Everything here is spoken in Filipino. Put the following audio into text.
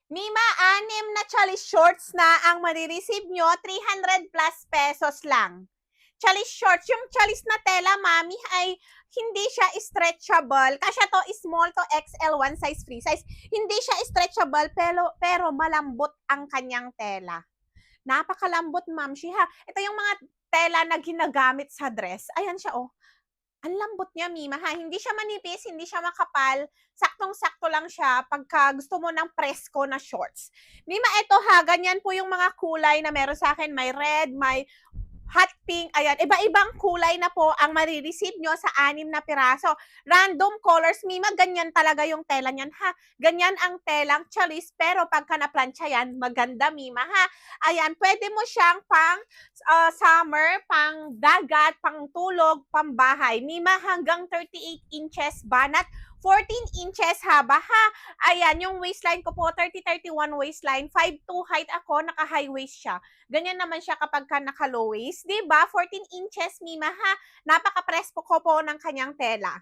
Mima, 6 na chalis shorts na ang marireceive nyo, 300 plus pesos lang. Chalis shorts, yung chalis na tela, mami, ay hindi siya stretchable. Kasi to small to XL, one size, free size. Hindi siya stretchable, pero malambot ang kanyang tela. Napakalambot, ma'am, ha. Ito yung mga tela na ginagamit sa dress. Ayan siya, oh. Ang lambot niya, Mima, ha. Hindi siya manipis, hindi siya makapal. Saktong-sakto lang siya pagka gusto mo ng presko na shorts. Mima, ito ha, ganyan po yung mga kulay na meron sa akin. May red, may hot pink, ayan, iba-ibang kulay na po ang marireceive nyo sa 6 na piraso. Random colors, Mima, ganyan talaga yung tela niyan, ha. Ganyan ang telang chalis, pero pagka na-plancha yan, maganda, Mima, ha. Ayan, pwede mo siyang pang summer, pang dagat, pang tulog, pang bahay. Mima, hanggang 38 inches banat, 14 inches haba, ha. Ayan, yung waistline ko po, 30-31 waistline, 5'2" height ako, naka-high waist siya. Ganyan naman siya kapag ka naka-low waist, 'di ba? 14 inches, Mima, ha. Napaka-presko ko po ng kanyang tela.